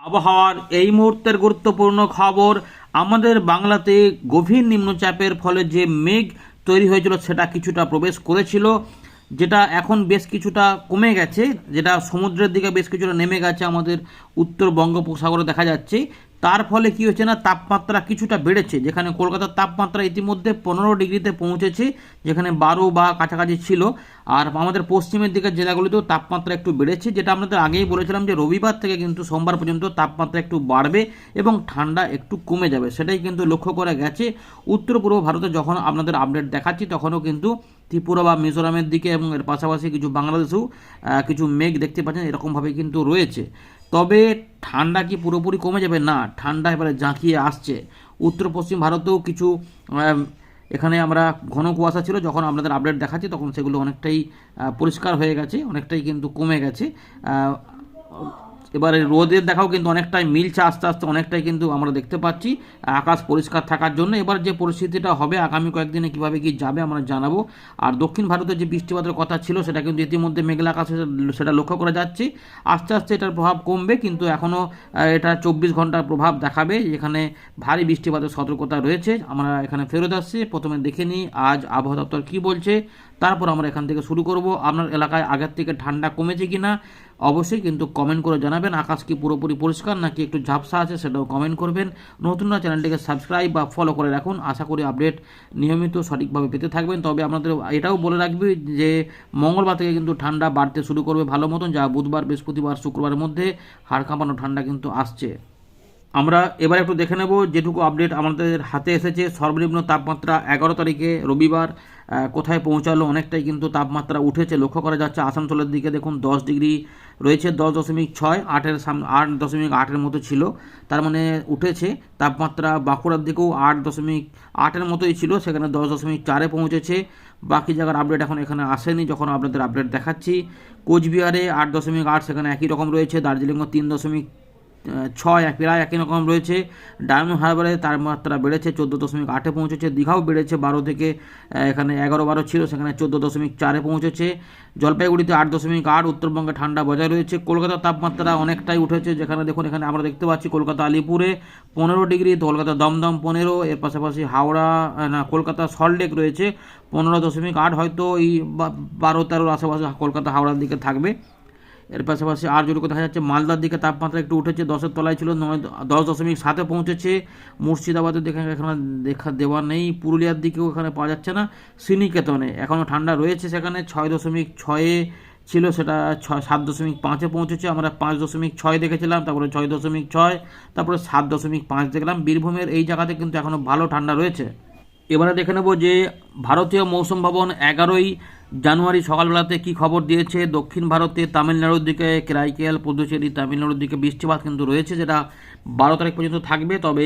আবহাওয়ার এই মুহূর্তের গুরুত্বপূর্ণ খবর। আমাদের বাংলাতে গভীর নিম্নচাপের ফলে যে মেঘ তৈরি হয়েছিল সেটা কিছুটা প্রবেশ করেছিল, যেটা এখন বেশ কিছুটা কমে গেছে, যেটা সমুদ্রের দিকে বেশ কিছুটা নেমে গেছে আমাদের উত্তর বঙ্গোপসাগরে দেখা যাচ্ছে। তার ফলে কি হচ্ছে না, তাপমাত্রা কিছুটা বেড়েছে। যেখানে কলকাতার তাপমাত্রা ইতিমধ্যে 15 ডিগ্রিতে পৌঁছেছে, যেখানে 12 বা কাছাকাছি ছিল। আর আমাদের পশ্চিমের দিকের জেলাগুলিতেও তাপমাত্রা একটু বেড়েছে, যেটা আমাদের আগেই বলেছিলাম যে রবিবার থেকে কিন্তু সোমবার পর্যন্ত তাপমাত্রা একটু বাড়বে এবং ঠান্ডা একটু কমে যাবে। সেটাই কিন্তু লক্ষ্য করা গেছে। উত্তর পূর্ব ভারতে যখন আপনাদের আপডেট দেখাচ্ছি তখনও কিন্তু ত্রিপুরা বা মিজোরামের দিকে এবং এর পাশাপাশি কিছু বাংলাদেশেও কিছু মেঘ দেখতে পাচ্ছেন, এরকমভাবে কিন্তু রয়েছে। তবে ঠান্ডা কি পুরোপুরি কমে যাবে? না, ঠান্ডা এবারে জাঁকিয়ে আসছে। উত্তর পশ্চিম ভারতেও কিছু এখানে আমরা ঘন কুয়াশা ছিল, যখন আপনাদের আপডেট দেখাচ্ছি তখন সেগুলো অনেকটাই পরিষ্কার হয়ে গেছে, অনেকটাই কিন্তু কমে গেছে। এবারে রোদের দেখাও কিন্তু অনেকটাই মিলছে, আস্তে আস্তে অনেকটাই কিন্তু আমরা দেখতে পাচ্ছি আকাশ পরিষ্কার থাকার জন্য। এবার যে পরিস্থিতিটা হবে আগামী কয়েকদিনে কীভাবে কি যাবে আমরা জানাবো। আর দক্ষিণ ভারতে যে বৃষ্টিপাতের কথা ছিল সেটা কিন্তু ইতিমধ্যে মেঘলা আকাশে সেটা লক্ষ্য করা যাচ্ছে। আস্তে আস্তে এটার প্রভাব কমবে, কিন্তু এখনও এটা 24 ঘন্টার প্রভাব দেখাবে, যেখানে ভারী বৃষ্টিপাতের সতর্কতা রয়েছে। আমরা এখানে ফেরত আসছি, প্রথমে দেখে নিই আজ আবহাওয়া দপ্তর কী বলছে, তারপর আমরা এখান থেকে শুরু করব। আপনার এলাকায় আগের থেকে ঠান্ডা কমেছে কি না অবশ্যই কিন্তু কমেন্ট করে জানাবেন। আকাশ কি পুরোপুরি পরিষ্কার নাকি একটু ঝাপসা আছে সেটাও কমেন্ট করবেন। নতুনরা চ্যানেলটিকে সাবস্ক্রাইব বা ফলো করে রাখুন, আশা করি আপডেট নিয়মিত সঠিকভাবে পেতে থাকবেন। তবে আপনাদের এটাও বলে রাখবি যে মঙ্গলবার থেকে কিন্তু ঠান্ডা বাড়তে শুরু করবে ভালো মতন, যা বুধবার, বৃহস্পতিবার, শুক্রবারের মধ্যে হাড় কাঁপানো ঠান্ডা কিন্তু আসছে। আমরা এবার একটু দেখে নেব যেটুকু আপডেট আমাদের হাতে এসেছে। সর্বনিম্ন তাপমাত্রা 11 তারিখে রবিবার কোথায় পৌঁছালো, অনেকটাই কিন্তু তাপমাত্রা উঠেছে লক্ষ্য করা যাচ্ছে। আসানসোলের দিকে দেখুন 10 ডিগ্রি রয়েছে, 10.6, 8-এর সামনে 8.8-এর মতো ছিল, তার মানে উঠেছে তাপমাত্রা। বাঁকুড়ার দিকেও 8.8-এর মতোই ছিল, সেখানে 10.4-এ পৌঁছেছে। বাকি জায়গার আপডেট এখন এখানে আসেনি, যখন আপনাদের আপডেট দেখাচ্ছি। কোচবিহারে 8.8, সেখানে একই রকম রয়েছে। দার্জিলিংও 3.6, প্রায় একই রকম রয়েছে। ডায়মন্ড হারবারে তাপমাত্রা বেড়েছে, 14.8-এ পৌঁছেছে। দীঘাও বেড়েছে, 12 থেকে এখানে 11-12 ছিল, সেখানে 14.4-এ পৌঁছেছে। জলপাইগুড়িতে 8.8, উত্তরবঙ্গে ঠান্ডা বজায় রয়েছে। কলকাতার তাপমাত্রা অনেকটাই উঠেছে, যেখানে দেখুন এখানে আমরা দেখতে পাচ্ছি কলকাতা আলিপুরে 15 ডিগ্রি, কলকাতা দমদম 15, এর পাশাপাশি হাওড়া কলকাতা সল্টলেক রয়েছে 15.8, হয়তো এই 12-13 আশেপাশে কলকাতা হাওড়ার দিকে থাকবে। এর পাশাপাশি আর যেটুকু দেখা যাচ্ছে মালদার দিকে তাপমাত্রা একটু উঠেছে, 10-এর তলায় ছিল, 10.7-এ পৌঁছেছে। মুর্শিদাবাদের দিকে এখানে দেখা দেওয়া নেই। পুরুলিয়ার দিকেও এখানে পাওয়া যাচ্ছে না। শ্রীনিকেতনে এখনও ঠান্ডা রয়েছে, সেখানে 6.6-এ ছিল, সেটা 7.5-এ পৌঁছেছে। আমরা 5.6 দেখেছিলাম, তারপরে 6.6, তারপরে 7.5 দেখলাম। বীরভূমের এই জায়গাতে কিন্তু এখনও ভালো ঠান্ডা রয়েছে। এবারে দেখে নেব যে ভারতীয় মৌসুম ভবন 11ই জানুয়ারি সকালবেলাতে কি খবর দিয়েছে। দক্ষিণ ভারতে তামিলনাড়ুর দিকে কেরাইকেল, পুদুচেরি, তামিলনাড়ুর দিকে বৃষ্টিপাত কিন্তু রয়েছে, যেটা 12 তারিখ পর্যন্ত থাকবে। তবে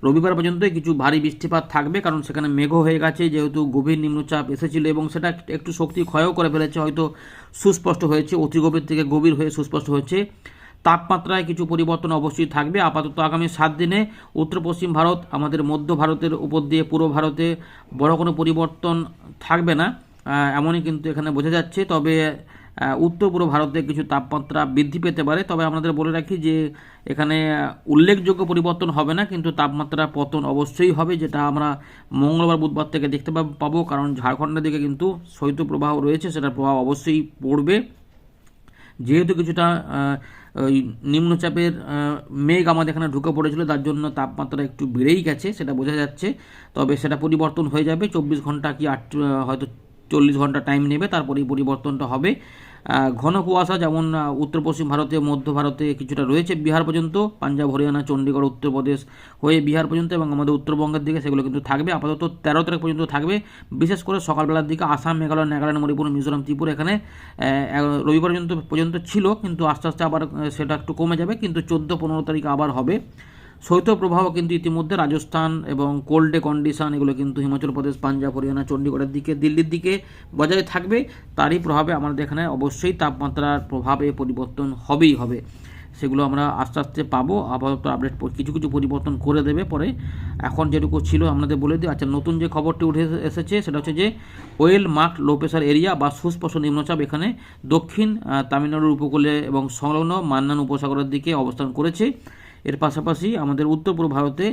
রবিবার পর্যন্তই কিছু ভারী বৃষ্টিপাত থাকবে, কারণ সেখানে মেঘও হয়ে গেছে, যেহেতু গভীর নিম্নচাপ এসেছিল এবং সেটা একটু শক্তি ক্ষয়ও করে ফেলেছে, হয়তো সুস্পষ্ট হয়েছে, অতি গভীর থেকে গভীর হয়ে সুস্পষ্ট হয়েছে। তাপমাত্রায় কিছু পরিবর্তন অবশ্যই থাকবে। আপাতত আগামী 7 দিনে উত্তর পশ্চিম ভারত, আমাদের মধ্য ভারতের উপর দিয়ে পূর্ব ভারতে বড় কোনো পরিবর্তন থাকবে না, এমনই কিন্তু এখানে বোঝা যাচ্ছে। তবে উত্তর পূর্ব ভারতে কিছু তাপমাত্রা বৃদ্ধি পেতে পারে। তবে আমাদের বলে রাখি যে এখানে উল্লেখযোগ্য পরিবর্তন হবে না, কিন্তু তাপমাত্রা পতন অবশ্যই হবে, যেটা আমরা মঙ্গলবার বুধবার থেকে দেখতে পাবো, কারণ ঝাড়খণ্ডের দিকে কিন্তু শৈত্যপ্রবাহ রয়েছে, সেটার প্রভাব অবশ্যই পড়বে। যেহেতু কিছুটা ওই নিম্নচাপের মেঘ আমাদের এখানে ঢুকে পড়েছিল, তার জন্য তাপমাত্রা একটু বেড়েই গেছে, সেটা বোঝা যাচ্ছে। তবে সেটা পরিবর্তন হয়ে যাবে, 24 ঘন্টা কি হয়তো 40 ঘন্টা টাইম নেবে, তারপরেই পরিবর্তনটা হবে। ঘন কুয়াশা যেমন উত্তর পশ্চিম ভারতে, মধ্য ভারতে কিছুটা রয়েছে বিহার পর্যন্ত, পাঞ্জাব, হরিয়ানা, চণ্ডীগড়, উত্তরপ্রদেশ হয়ে বিহার পর্যন্ত, এবং আমাদের উত্তরবঙ্গের দিকে সেগুলো কিন্তু থাকবে। আপাতত 13 তারিখ পর্যন্ত থাকবে, বিশেষ করে সকালবেলার দিকে আসাম, মেঘালয়, নাগাল্যান্ড, মণিপুর, মিজোরাম, ত্রিপুরা এখানে রবিবার পর্যন্ত ছিল, কিন্তু আস্তে আস্তে আবার সেটা একটু কমে যাবে, কিন্তু 14-15 তারিখ আবার হবে। শৈত্যপ্রবাহ কিন্তু ইতিমধ্যে রাজস্থান এবং কোল্ড ডে কন্ডিশন এগুলো কিন্তু হিমাচল প্রদেশ, পাঞ্জাব, হরিয়ানা, চণ্ডীগড়ের দিকে, দিল্লির দিকে বজায় থাকবে। তারই প্রভাবে আমাদের এখানে অবশ্যই তাপমাত্রার প্রভাবে পরিবর্তন হবেই হবে। সেগুলো আমরা আস্তে আস্তে পাবো। আপাতত আপডেট কিছু কিছু পরিবর্তন করে দেবে পরে। এখন যেটুকু ছিল আপনাদের বলে দিই। আচ্ছা, নতুন যে খবরটি উঠে এসেছে সেটা হচ্ছে যে well mark low pressure area বা সুস্পষ্ট নিম্নচাপ এখানে দক্ষিণ তামিলনাড়ুর উপকূলে এবং সংলগ্ন মান্নান উপসাগরের দিকে অবস্থান করেছে। এর পাশাপাশি আমাদের উত্তর পূর্ব ভারতে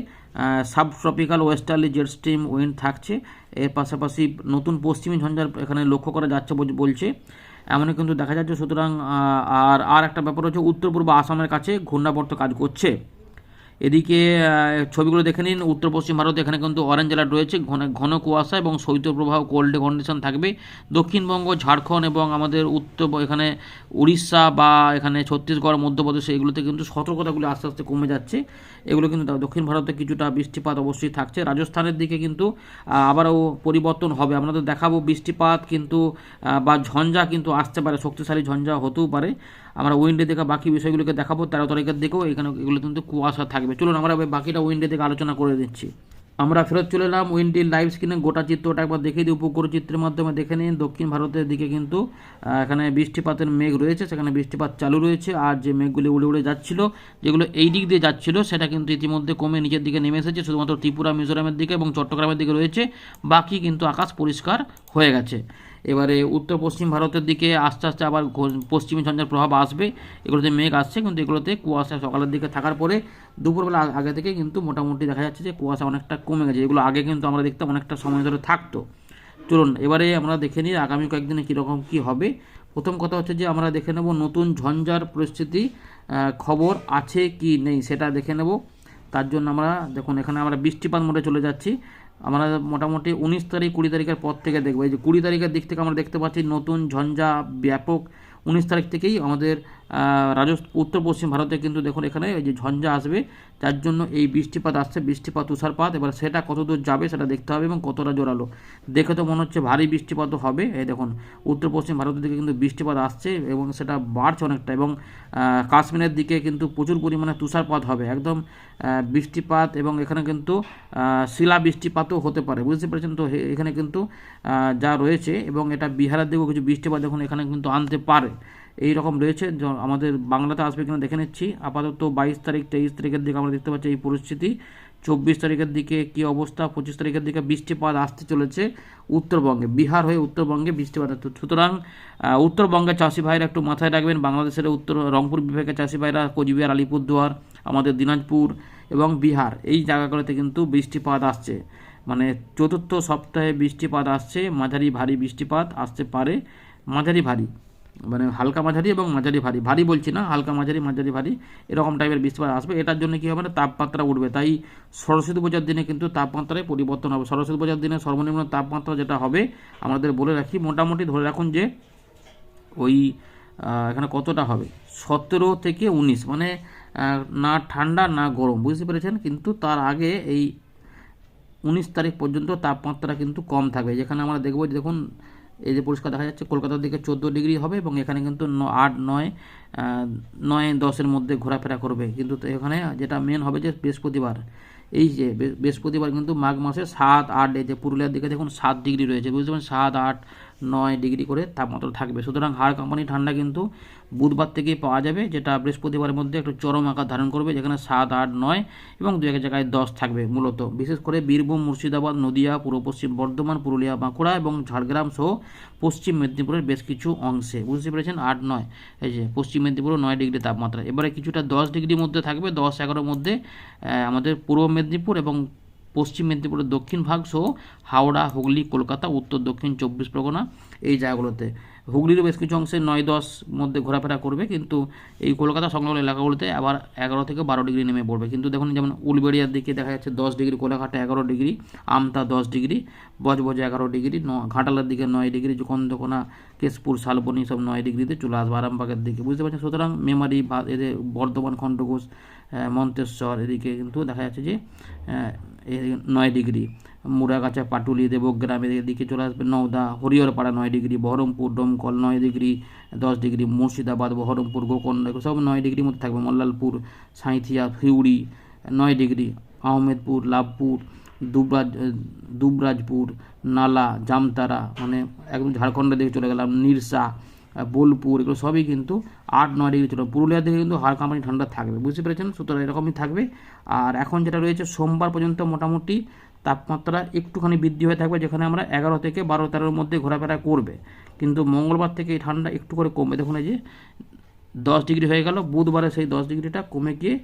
sub tropical westerly jet stream wind থাকছে। এর পাশাপাশি নতুন পশ্চিমী ঝঞ্ঝার এখানে লক্ষ্য করা যাচ্ছে বলছে, এমনই কিন্তু দেখা যাচ্ছে। সুতরাং আর একটা ব্যাপার হচ্ছে উত্তর পূর্ব আসামের কাছে ঘূর্ণাবর্ত কাজ করছে। এদিকে ছবিগুলো দেখে নিন। উত্তর পশ্চিম ভারতে এখানে কিন্তু অরেঞ্জ অ্যালার্ট রয়েছে, ঘন কুয়াশা এবং শৈত্যপ্রবাহ কোল্ড কন্ডিশন থাকবে। দক্ষিণবঙ্গ, ঝাড়খণ্ড এবং আমাদের এখানে উড়িষ্যা বা এখানে ছত্তিশগড়, মধ্যপ্রদেশ এগুলোতে কিন্তু সতর্কতাগুলো আস্তে আস্তে কমে যাচ্ছে। এগুলো কিন্তু দক্ষিণ ভারতে কিছুটা বৃষ্টিপাত অবশ্যই থাকছে। রাজস্থানের দিকে কিন্তু আবারও পরিবর্তন হবে। আপনাদের দেখাবো বৃষ্টিপাত কিন্তু বা ঝঞ্ঝা কিন্তু আসতে পারে, শক্তিশালী ঝঞ্ঝা হতেও পারে। আমরা উইন্ডে দেখা বাকি বিষয়গুলোকে দেখাবো। 13 তারিখের দিকেও এখানে এগুলো কিন্তু কুয়াশা থাকবে। চলুন আমরা বাকিটা উইন্ডে থেকে আলোচনা করে দিচ্ছি। আমরা ফেরত চলে এলাম উইন্ডির লাইভ স্ক্রিনে। গোটা চিত্রটা একবার দেখে দিই, উপগ্রহ চিত্রের মাধ্যমে দেখে নিন। দক্ষিণ ভারতের দিকে কিন্তু এখানে বৃষ্টিপাতের মেঘ রয়েছে, সেখানে বৃষ্টিপাত চালু রয়েছে। আর যে মেঘগুলি উড়ে উড়ে যাচ্ছিল, যেগুলো এই দিক দিয়ে যাচ্ছিল, সেটা কিন্তু ইতিমধ্যে কমে নিচের দিকে নেমে এসেছে। শুধুমাত্র ত্রিপুরা, মিজোরামের দিকে এবং চট্টগ্রামের দিকে রয়েছে, বাকি কিন্তু আকাশ পরিষ্কার হয়ে গেছে। এবারে উত্তর পশ্চিম ভারতের দিকে আস্তে আস্তে আবার পশ্চিমী ঝঞ্ঝার প্রভাব আসবে। এগুলোতে মেঘ আসছে, কিন্তু এগুলোতে কুয়াশা সকালের দিকে থাকার পরে দুপুরবেলা আগে থেকে কিন্তু মোটামুটি দেখা যাচ্ছে যে কুয়াশা অনেকটা কমে গেছে। এগুলো আগে কিন্তু আমরা দেখতাম অনেকটা সময় ধরে থাকতো। চলুন এবারে আমরা দেখে নিই আগামী কয়েকদিনে কীরকম কী হবে। প্রথম কথা হচ্ছে যে আমরা দেখে নেব নতুন ঝঞ্ঝার পরিস্থিতি খবর আছে কি নেই সেটা দেখে নেব। তার জন্য আমরা দেখুন এখানে আমরা বৃষ্টিপাত মোডে চলে যাচ্ছি। আমরা মোটামুটি 19 তারিখ 20 তারিখের পর থেকে দেখবো। এই যে 20 তারিখের দিক থেকে আমরা দেখতে পাচ্ছি নতুন ঝঞ্ঝা ব্যাপক। 19 তারিখ থেকেই আমাদের উত্তর পশ্চিম ভারতে কিন্তু দেখুন এখানে এই যে ঝঞ্ঝা আসবে, যার জন্য এই বৃষ্টিপাত আসছে, বৃষ্টিপাত তুষারপাত। এবার সেটা কতদূর যাবে সেটা দেখতে হবে এবং কতটা জোরালো। দেখে তো মনে হচ্ছে ভারী বৃষ্টিপাতও হবে। এই দেখুন উত্তর পশ্চিম ভারতের দিকে কিন্তু বৃষ্টিপাত আসছে এবং সেটা বাড়ছে অনেকটা। এবং কাশ্মীরের দিকে কিন্তু প্রচুর পরিমাণে তুষারপাত হবে, একদম বৃষ্টিপাত। এবং এখানে কিন্তু শিলা বৃষ্টিপাতও হতে পারে, বুঝতে পেরেছেন তো। এখানে কিন্তু যা রয়েছে, এবং এটা বিহারের দিকেও কিছু বৃষ্টিপাত দেখুন এখানে কিন্তু আনতে পারে। এই রকম রয়েছে। আমাদের বাংলাতে আসবে কিনা দেখে নিচ্ছি। আপাতত 22 তারিখ 23 তারিখের দিকে আমরা দেখতে পাচ্ছি এই পরিস্থিতি। 24 তারিখের দিকে কি অবস্থা, 25 তারিখের দিকে বৃষ্টিপাত আসতে চলেছে উত্তরবঙ্গে, বিহার হয়ে উত্তরবঙ্গে বৃষ্টিপাত। সুতরাং উত্তরবঙ্গের চাষি ভাইরা একটু মাথায় রাখবেন। বাংলাদেশের উত্তর রংপুর বিভাগের চাষি ভাইরা, কোচবিহার, আলিপুরদুয়ার, আমাদের দিনাজপুর এবং বিহার, এই জায়গাগুলোতে কিন্তু বৃষ্টিপাত আসছে। মানে চতুর্থ সপ্তাহে বৃষ্টিপাত আসছে, মাঝারি ভারী বৃষ্টিপাত আসতে পারে। মাঝারি ভারী মানে হালকা মাঝারি এবং মাঝারি ভারী, ভারী বলছি না, হালকা মাঝারি, মাঝারি ভারী এরকম টাইপের বৃষ্টিপাত আসবে। এটার জন্য কী হবে না, তাপমাত্রা উঠবে। তাই সরস্বতী পূজার দিনে কিন্তু তাপমাত্রায় পরিবর্তন হবে। সরস্বতী পূজার দিনে সর্বনিম্ন তাপমাত্রা যেটা হবে আমাদের বলে রাখি, মোটামুটি ধরে রাখুন যে ওই এখানে কতটা হবে, 17 থেকে 19, মানে না ঠান্ডা না গরম, বুঝতে পেরেছেন। কিন্তু তার আগে এই 19 তারিখ পর্যন্ত তাপমাত্রা কিন্তু কম থাকবে। যেখানে আমরা দেখব যে দেখুন এই যে পরিষ্কার দেখা যাচ্ছে কলকাতার দিকে 14 ডিগ্রি হবে, এবং এখানে কিন্তু 8, 9, 9, 10-এর মধ্যে ঘোরাফেরা করবে। কিন্তু এখানে যেটা মেন হবে যে বৃহস্পতিবার, এই যে বৃহস্পতিবার কিন্তু মাঘ মাসে 7, 8, এই যে পুরুলিয়ার দিকে দেখুন 7 ডিগ্রি রয়েছে, বুঝতে পারেন, 7, 8, 9 ডিগ্রি করে তাপমাত্রা থাকবে। সুতরাং হাড় কাঁপানি ঠান্ডা কিন্তু বুধবার থেকেই পাওয়া যাবে, যেটা বৃহস্পতিবারের মধ্যে একটু চরম আকার ধারণ করবে, যেখানে 7, 8, 9 এবং দু এক জায়গায় 10 থাকবে মূলত। বিশেষ করে বীরভূম, মুর্শিদাবাদ, নদিয়া, পূর্ব পশ্চিম বর্ধমান, পুরুলিয়া, বাঁকুড়া এবং ঝাড়গ্রাম সহ পশ্চিম মেদিনীপুরের বেশ কিছু অংশে, বুঝতে পেরেছেন। 8, 9 এই যে পশ্চিম মেদিনীপুরও 9 ডিগ্রি তাপমাত্রা। এবারে কিছুটা 10 ডিগ্রির মধ্যে থাকবে, 10, 11-র মধ্যে আমাদের পূর্ব মেদিনীপুর এবং পশ্চিম মেদিনীপুরের দক্ষিণ ভাগ সহ হাওড়া, হুগলি, কলকাতা, উত্তর দক্ষিণ 24 পরগনা এই জায়গাগুলোতে। হুগলিরও বেশ কিছু অংশে 9, 10 মধ্যে ঘোরাফেরা করবে, কিন্তু এই কলকাতা সংলগ্ন এলাকাগুলোতে আবার 11 থেকে 12 ডিগ্রি নেমে পড়বে। কিন্তু দেখুন যেমন উলবেড়িয়ার দিকে দেখা যাচ্ছে 10 ডিগ্রি, কোলাঘাটে 11 ডিগ্রি, আমতা 10 ডিগ্রি, বজবজে 11 ডিগ্রি, ঘাটালের দিকে 9 ডিগ্রি, চন্দ্রকোনা, কেশপুর, শালবনী সব 9 ডিগ্রিতে চলে আসবে আরামবাগের দিকে, বুঝতে পারছেন। সুতরাং মেমারি, এদের বর্ধমান, খণ্ডঘোষ, মন্তেশ্বর এদিকে কিন্তু দেখা যাচ্ছে যে 9 ডিগ্রি, মুড়াগাছা, পাটুলি, দেবগ্রাম এদিকে চলে আসবে, Nowda, Hariharpara 9 degree, Baharampur, Domkal 9 degree, 10 degree, Murshidabad, Baharampur, Gokarna সব 9 ডিগ্রির মধ্যে থাকবে, মল্লালপুর, সাঁইথিয়া, হিউড়ি 9 ডিগ্রি, আহমেদপুর, লাভপুর, দুবরাজপুর, নালা, জামতারা, মানে একদম ঝাড়খণ্ডের দিকে চলে গেলাম, নিরসা বোলপুর, এগুলো সবই কিন্তু 8-9 ডিগ্রি ছিল। পুরুলিয়ার দিকে কিন্তু হাড় কাঁপানি ঠান্ডা থাকবে, বুঝতে পেরেছেন। সুতরাং এরকমই থাকবে। আর এখন যেটা রয়েছে সোমবার পর্যন্ত মোটামুটি তাপমাত্রা একটুখানি বৃদ্ধি হয়ে থাকবে, যেখানে আমরা 11 থেকে 12-13-র মধ্যে ঘোরাফেরা করবে। কিন্তু মঙ্গলবার থেকে এই ঠান্ডা একটু করে কমবে। দেখুন এই যে 10 ডিগ্রি হয়ে গেল, বুধবারে সেই 10 ডিগ্রিটা কমে গিয়ে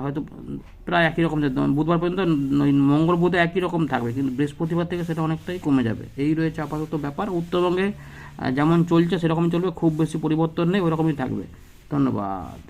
হয়তো প্রায় একই রকম যাবে। বুধবার পর্যন্ত মঙ্গল বুধে একই রকম থাকবে, কিন্তু বৃহস্পতিবার থেকে সেটা অনেকটাই কমে যাবে। এই রয়েছে আপাতত ব্যাপার। উত্তরবঙ্গে যেমন চলছে সেরকম চলবে, খুব বেশি পরিবর্তন নেই, ওই রকমই থাকবে। ধন্যবাদ।